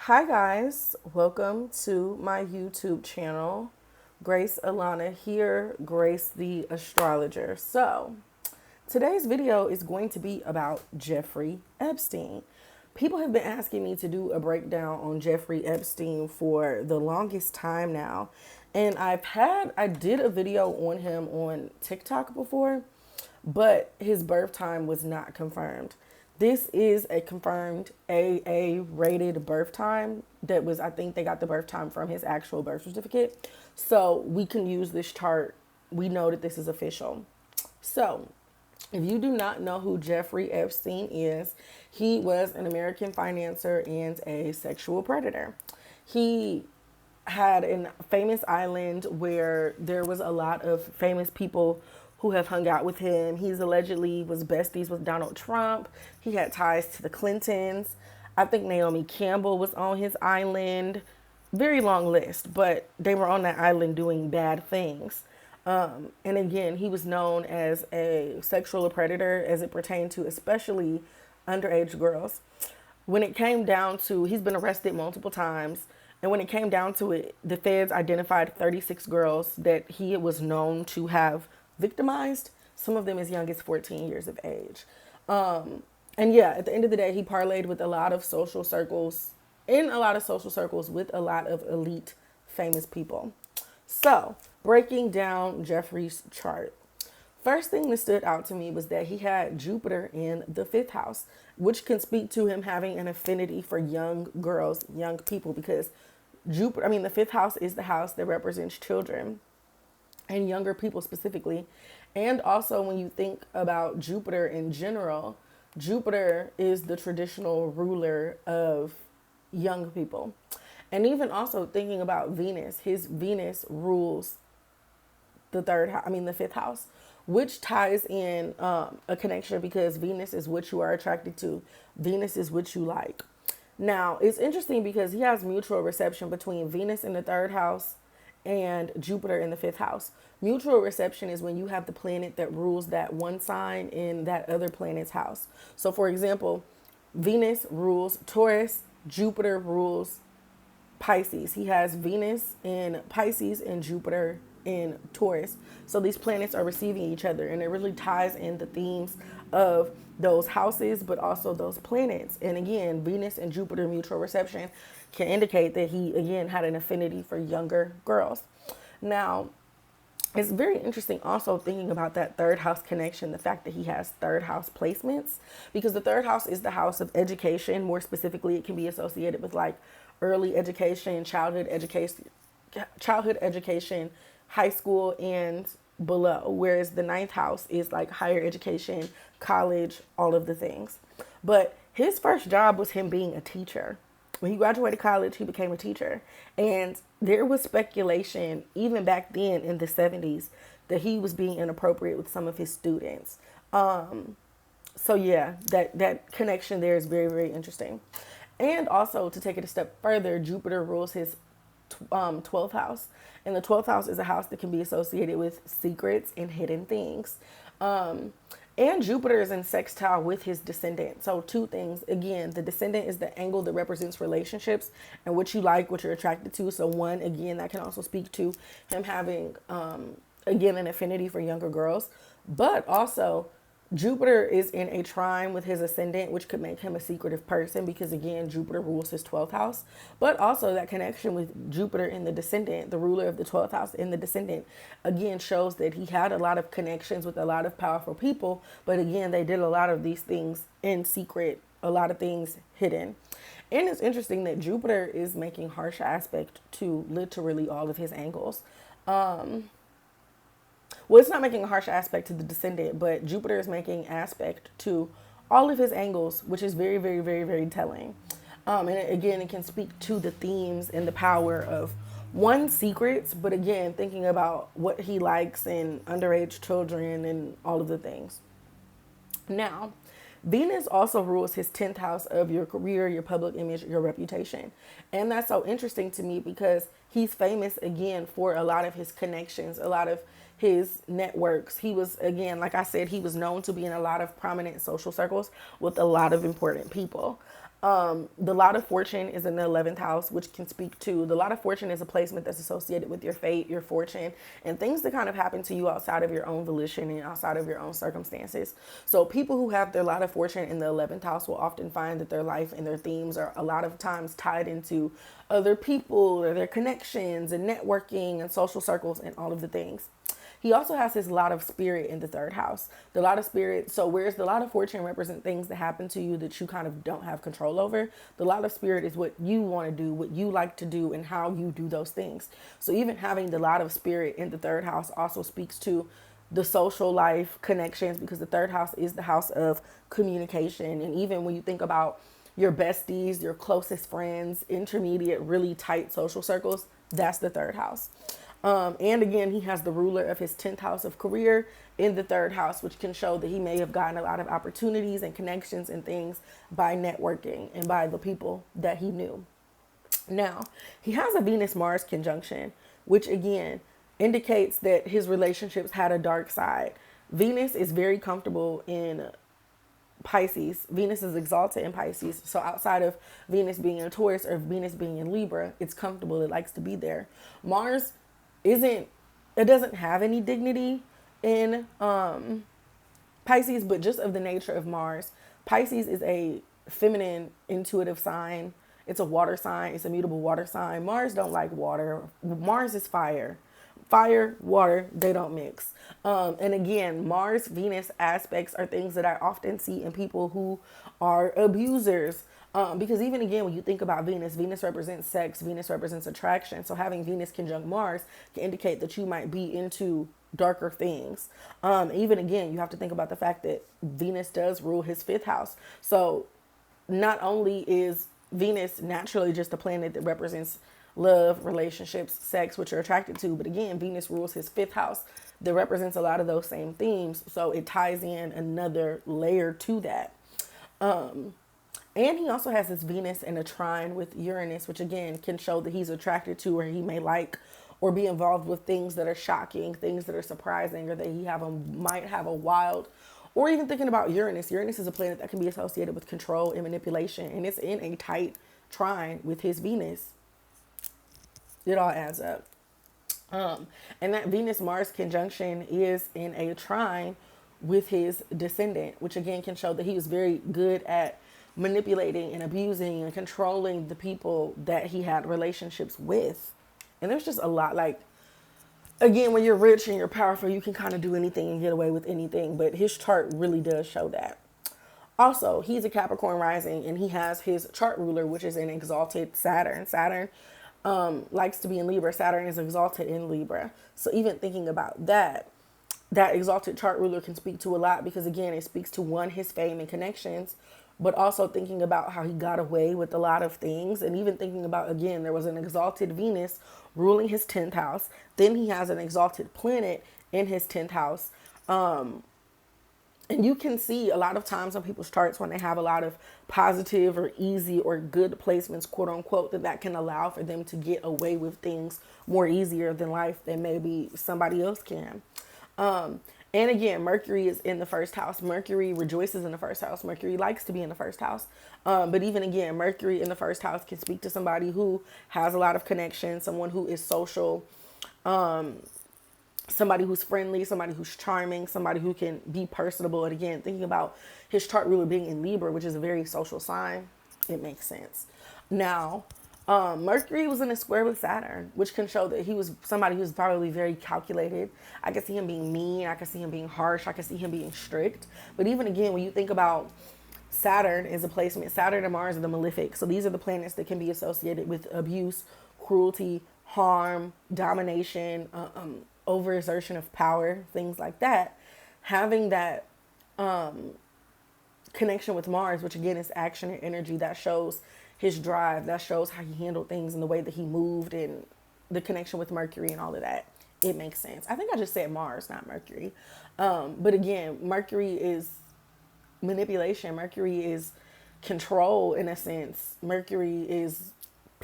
Hi guys, welcome to my YouTube channel. Grace Alana here, Grace the astrologer. So, today's video is going to be about Jeffrey Epstein. People have been asking me to do a breakdown on Jeffrey Epstein for the longest time now. And I did a video on him on TikTok before, but his birth time was not confirmed. This is a confirmed AA rated birth time that was, I think they got the birth time from his actual birth certificate. So we can use this chart. We know that this is official. So if you do not know who Jeffrey Epstein is, he was an American financier and a sexual predator. He had a famous island where there was a lot of famous people who have hung out with him. He's allegedly was besties with Donald Trump. He had ties to the Clintons. I think Naomi Campbell was on his island. Very long list, but they were on that island doing bad things. And again, he was known as a sexual predator as it pertained to especially underage girls. When it came down to, he's been arrested multiple times. And when it came down to it, the feds identified 36 girls that he was known to have victimized, some of them as young as 14 years of age. And yeah, at the end of the day, he parlayed with a lot of social circles, in a lot of social circles with a lot of elite famous people. So, breaking down Jeffrey's chart. First thing that stood out to me was that he had Jupiter in the fifth house, which can speak to him having an affinity for young girls, young people, because the fifth house is the house that represents children and younger people specifically. And also, when you think about Jupiter in general, Jupiter is the traditional ruler of young people. And even also thinking about Venus, his Venus rules the fifth house, which ties in a connection because Venus is what you are attracted to. Venus is what you like. Now, it's interesting because he has mutual reception between Venus in the third house and Jupiter in the fifth house. Mutual reception is when you have the planet that rules that one sign in that other planet's house. So, for example, Venus rules Taurus, Jupiter rules Pisces. He has Venus in Pisces and Jupiter in Taurus. So these planets are receiving each other, and it really ties in the themes of those houses, but also those planets. And again, Venus and Jupiter mutual reception can indicate that he, again, had an affinity for younger girls. Now, it's very interesting also thinking about that third house connection, the fact that he has third house placements, because the third house is the house of education. More specifically, it can be associated with like early education, childhood education, high school and below, whereas the ninth house is like higher education, college, all of the things. But his first job was him being a teacher. When he graduated college, he became a teacher. And there was speculation, even back then in the 70s, that he was being inappropriate with some of his students. So yeah, that connection there is very, very interesting. And also, to take it a step further, Jupiter rules his 12th house. And the 12th house is a house that can be associated with secrets and hidden things. And Jupiter is in sextile with his descendant. So two things. Again, the descendant is the angle that represents relationships and what you like, what you're attracted to. So one, again, that can also speak to him having, again, an affinity for younger girls. But also, Jupiter is in a trine with his ascendant, which could make him a secretive person because, again, Jupiter rules his 12th house. But also that connection with Jupiter in the descendant, the ruler of the 12th house in the descendant, again, shows that he had a lot of connections with a lot of powerful people. But again, they did a lot of these things in secret, a lot of things hidden. And it's interesting that Jupiter is making harsh aspect to literally all of his angles. Well, it's not making a harsh aspect to the descendant, but Jupiter is making aspect to all of his angles, which is very, very, very, very telling. And again, it can speak to the themes and the power of one, secrets, but again, thinking about what he likes in underage children and all of the things. Now, Venus also rules his 10th house of your career, your public image, your reputation. And that's so interesting to me because he's famous again for a lot of his connections, a lot of his networks. He was, again, like I said, he was known to be in a lot of prominent social circles with a lot of important people. The lot of fortune is in the 11th house, which can speak to the lot of fortune is a placement that's associated with your fate, your fortune, and things that kind of happen to you outside of your own volition and outside of your own circumstances. So people who have their lot of fortune in the 11th house will often find that their life and their themes are a lot of times tied into other people or their connections and networking and social circles and all of the things. He also has his lot of spirit in the third house. The lot of spirit, so whereas the lot of fortune represent things that happen to you that you kind of don't have control over, the lot of spirit is what you want to do, what you like to do, and how you do those things. So even having the lot of spirit in the third house also speaks to the social life connections, because the third house is the house of communication. And even when you think about your besties, your closest friends, intermediate, really tight social circles, that's the third house. And again, he has the ruler of his 10th house of career in the third house, which can show that he may have gotten a lot of opportunities and connections and things by networking and by the people that he knew. Now, he has a Venus Mars conjunction, which again indicates that his relationships had a dark side. Venus is very comfortable in Pisces. Venus is exalted in Pisces. So outside of Venus being in Taurus or Venus being in Libra, it's comfortable. It likes to be there. Mars it doesn't have any dignity in Pisces, but just of the nature of Mars. Pisces is a feminine, intuitive sign. It's a water sign. It's a mutable water sign. Mars don't like water. Mars is fire. Fire, water, they don't mix. And again, Mars, Venus aspects are things that I often see in people who are abusers. Because even again, when you think about Venus, Venus represents sex, Venus represents attraction. So having Venus conjunct Mars can indicate that you might be into darker things. Even again, you have to think about the fact that Venus does rule his 5th house. So not only is Venus naturally just a planet that represents love, relationships, sex, which you're attracted to, but again, Venus rules his 5th house that represents a lot of those same themes. So it ties in another layer to that. And he also has this Venus in a trine with Uranus, which again can show that he's attracted to, or he may like or be involved with things that are shocking, things that are surprising, or that might have a wild, or even thinking about Uranus. Uranus is a planet that can be associated with control and manipulation, and it's in a tight trine with his Venus. It all adds up. And that Venus-Mars conjunction is in a trine with his descendant, which again can show that he was very good at manipulating and abusing and controlling the people that he had relationships with. And there's just a lot, like, again, when you're rich and you're powerful, you can kind of do anything and get away with anything. But his chart really does show that. Also, he's a Capricorn rising, and he has his chart ruler, which is an exalted Saturn. Saturn likes to be in Libra. Saturn is exalted in Libra. So even thinking about that exalted chart ruler can speak to a lot, because again, it speaks to one, his fame and connections, but also thinking about how he got away with a lot of things. And even thinking about, again, there was an exalted Venus ruling his 10th house. Then he has an exalted planet in his 10th house. And you can see a lot of times on people's charts when they have a lot of positive or easy or good placements, quote unquote, that can allow for them to get away with things more easier than life than maybe somebody else can. And again, Mercury is in the 1st house. Mercury rejoices in the 1st house. Mercury likes to be in the 1st house. But even again, Mercury in the 1st house can speak to somebody who has a lot of connection, someone who is social, somebody who's friendly, somebody who's charming, somebody who can be personable. And again, thinking about his chart ruler being in Libra, which is a very social sign, it makes sense. Now, Mercury was in a square with Saturn, which can show that he was somebody who's probably very calculated. I can see him being mean. I can see him being harsh. I can see him being strict. But even again, when you think about Saturn as a placement, Saturn and Mars are the malefic. So these are the planets that can be associated with abuse, cruelty, harm, domination, overexertion of power, things like that. Having that connection with Mars, which again is action and energy, that shows his drive, that shows how he handled things and the way that he moved, and the connection with Mercury and all of that. It makes sense. I think I just said Mars, not Mercury. But again, Mercury is manipulation. Mercury is control in a sense. Mercury is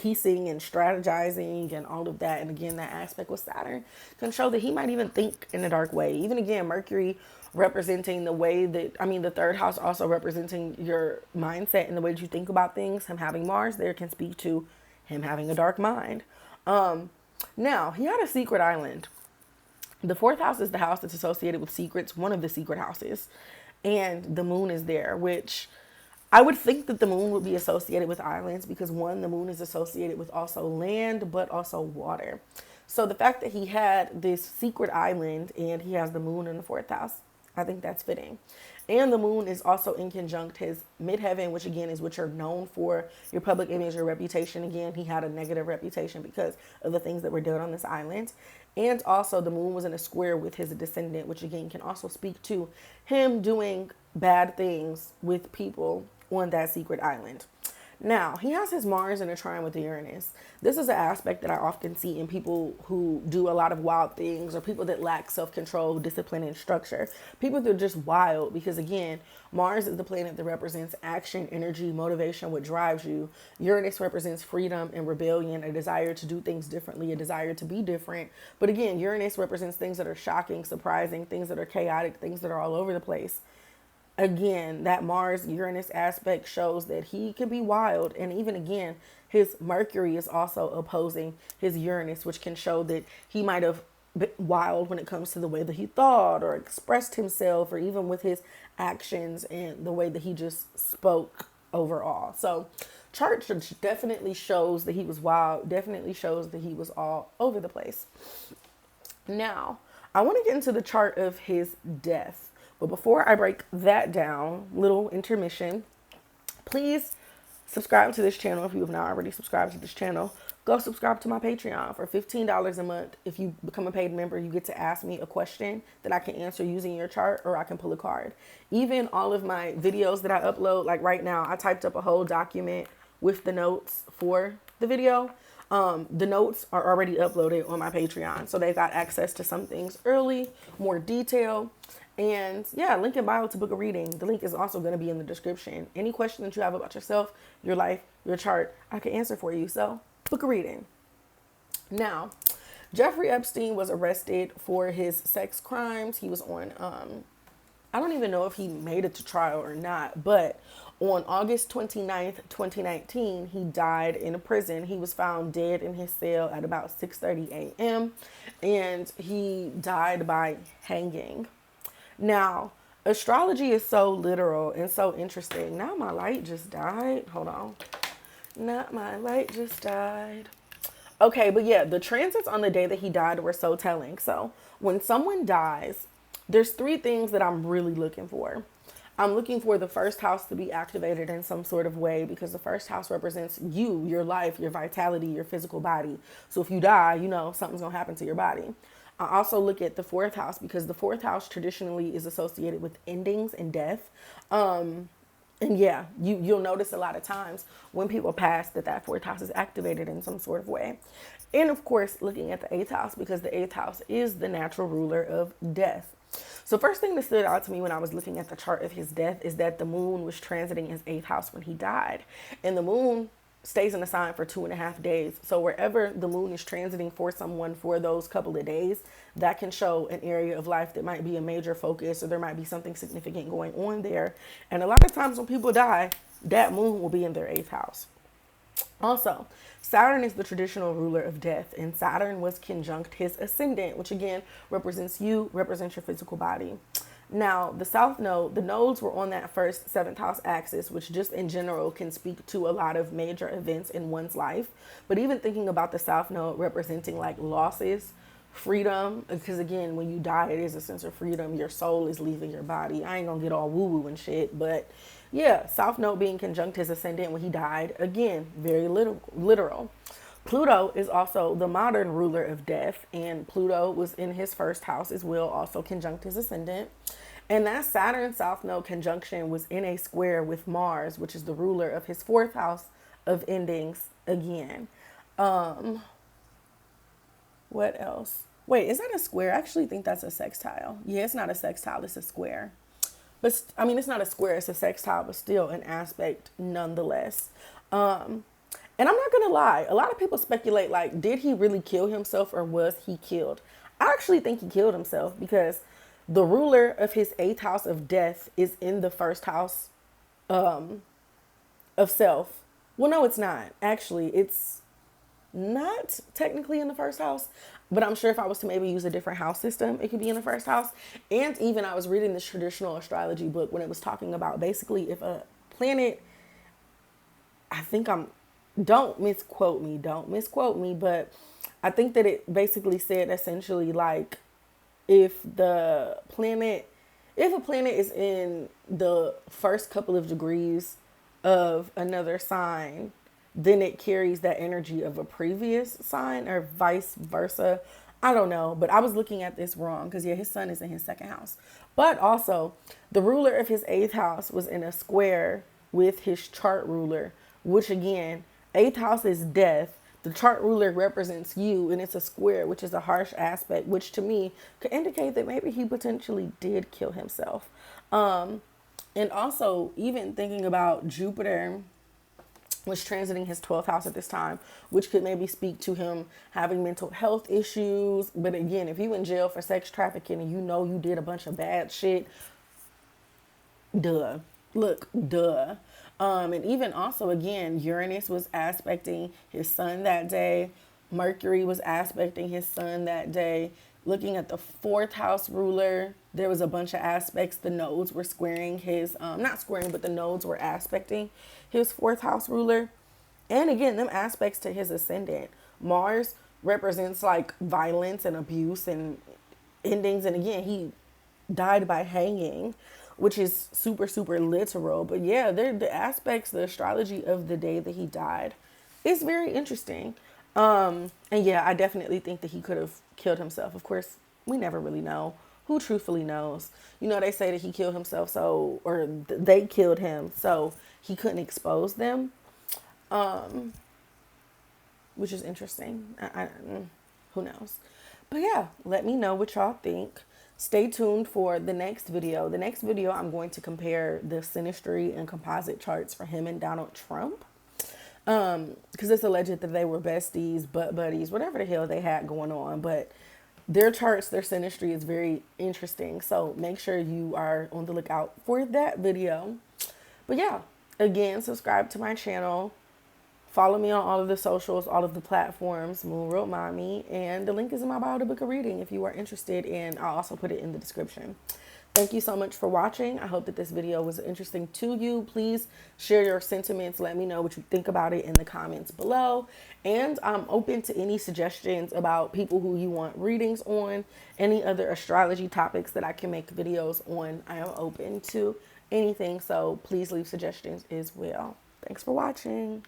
piecing and strategizing and all of that. And again, that aspect with Saturn can show that he might even think in a dark way. Even again, Mercury representing the way that, I mean, the third house also representing your mindset and the way that you think about things. Him having Mars there can speak to him having a dark mind. Now, he had a secret island. The fourth house is the house that's associated with secrets, one of the secret houses. And the moon is there, which I would think that the moon would be associated with islands because one, the moon is associated with also land, but also water. So the fact that he had this secret island and he has the moon in the fourth house, I think that's fitting. And the moon is also in conjunct his midheaven, which again is what you're known for, your public image, your reputation. Again, he had a negative reputation because of the things that were done on this island. And also the moon was in a square with his descendant, which again can also speak to him doing bad things with people on that secret island. Now, he has his Mars in a trine with Uranus. This is an aspect that I often see in people who do a lot of wild things or people that lack self-control, discipline, and structure. People that are just wild because, again, Mars is the planet that represents action, energy, motivation, what drives you. Uranus represents freedom and rebellion, a desire to do things differently, a desire to be different. But again, Uranus represents things that are shocking, surprising, things that are chaotic, things that are all over the place. Again, that Mars-Uranus aspect shows that he can be wild. And even again, his Mercury is also opposing his Uranus, which can show that he might have been wild when it comes to the way that he thought or expressed himself, or even with his actions and the way that he just spoke overall. So chart definitely shows that he was wild, definitely shows that he was all over the place. Now, I want to get into the chart of his death. But before I break that down, little intermission, please subscribe to this channel if you have not already subscribed to this channel. Go subscribe to my Patreon for $15 a month. If you become a paid member, you get to ask me a question that I can answer using your chart, or I can pull a card. Even all of my videos that I upload, like right now, I typed up a whole document with the notes for the video. The notes are already uploaded on my Patreon, so they got access to some things early, more detail. And yeah, link in bio to book a reading. The link is also going to be in the description. Any question that you have about yourself, your life, your chart, I can answer for you. So book a reading. Now, Jeffrey Epstein was arrested for his sex crimes. He was on, I don't even know if he made it to trial or not, but on August 29th, 2019, he died in a prison. He was found dead in his cell at about 6:30 a.m. and he died by hanging. Now, astrology is so literal and so interesting. Now my light just died. Hold on. Not my light just died. Okay, but yeah, the transits on the day that he died were so telling. So when someone dies, there's three things that I'm really looking for. I'm looking for the first house to be activated in some sort of way, because the first house represents you, your life, your vitality, your physical body. So if you die, you know, something's going to happen to your body. I also look at the fourth house because the fourth house traditionally is associated with endings and death. And yeah, you'll notice a lot of times when people pass that fourth house is activated in some sort of way. And of course, looking at the eighth house, because the eighth house is the natural ruler of death. So first thing that stood out to me when I was looking at the chart of his death is that the moon was transiting his eighth house when he died. And the moon stays in the sign for 2.5 days. So wherever the moon is transiting for someone for those couple of days, that can show an area of life that might be a major focus, or there might be something significant going on there. And a lot of times when people die, that moon will be in their eighth house. Also, Saturn is the traditional ruler of death, and Saturn was conjunct his ascendant, which again represents you, represents your physical body. Now, the South Node, the nodes were on that first seventh house axis, which just in general can speak to a lot of major events in one's life. But even thinking about the South Node representing like losses, freedom, because again, when you die, it is a sense of freedom. Your soul is leaving your body. I ain't gonna get all woo-woo and shit, but yeah, South Node being conjunct his ascendant when he died, again, very literal. Pluto is also the modern ruler of death, and Pluto was in his first house as well, also conjunct his ascendant. And that Saturn South Node conjunction was in a square with Mars, which is the ruler of his fourth house of endings again. What else? Wait, is that a square? I actually think that's a sextile. Yeah, it's not a sextile, it's a square. But I mean, it's not a square, it's a sextile, but still an aspect nonetheless. And I'm not gonna lie, a lot of people speculate like, did he really kill himself or was he killed? I actually think he killed himself because the ruler of his eighth house of death is in the first house of self. Well, no, it's not. Actually, it's not technically in the first house, but I'm sure if I was to maybe use a different house system, it could be in the first house. And even I was reading this traditional astrology book when it was talking about basically if a planet, I think I'm, don't misquote me, but I think that it basically said essentially like if the planet, if a planet is in the first couple of degrees of another sign, then it carries that energy of a previous sign or vice versa. I don't know, but I was looking at this wrong because, yeah, his sun is in his second house. But also, the ruler of his eighth house was in a square with his chart ruler, which again, eighth house is death. The chart ruler represents you, and it's a square, which is a harsh aspect, which to me could indicate that maybe he potentially did kill himself. And also, even thinking about Jupiter was transiting his 12th house at this time, which could maybe speak to him having mental health issues. But again, if you in jail for sex trafficking and you know you did a bunch of bad shit, duh. Look, duh. And even also, again, Uranus was aspecting his sun that day. Mercury was aspecting his sun that day. Looking at the fourth house ruler, there was a bunch of aspects. The nodes were squaring his, not squaring, but the nodes were aspecting his fourth house ruler. And again, them aspects to his ascendant. Mars represents like violence and abuse and endings. And again, he died by hanging, which is super, super literal. But yeah, they're the aspects, the astrology of the day that he died is very interesting. And yeah, I definitely think that he could have killed himself. Of course, we never really know. Who truthfully knows? You know, they say that he killed himself so, or they killed him so he couldn't expose them, which is interesting. Who knows? But yeah, let me know what y'all think. Stay tuned for the next video. The next video, I'm going to compare the synastry and composite charts for him and Donald Trump. Because it's alleged that they were besties, butt buddies, whatever the hell they had going on. But their charts, their synastry is very interesting. So make sure you are on the lookout for that video. But yeah, again, subscribe to my channel. Follow me on all of the socials, all of the platforms, Moon World Mommy. And the link is in my bio to book a reading if you are interested. And I'll also put it in the description. Thank you so much for watching. I hope that this video was interesting to you. Please share your sentiments. Let me know what you think about it in the comments below. And I'm open to any suggestions about people who you want readings on, any other astrology topics that I can make videos on. I am open to anything, so please leave suggestions as well. Thanks for watching.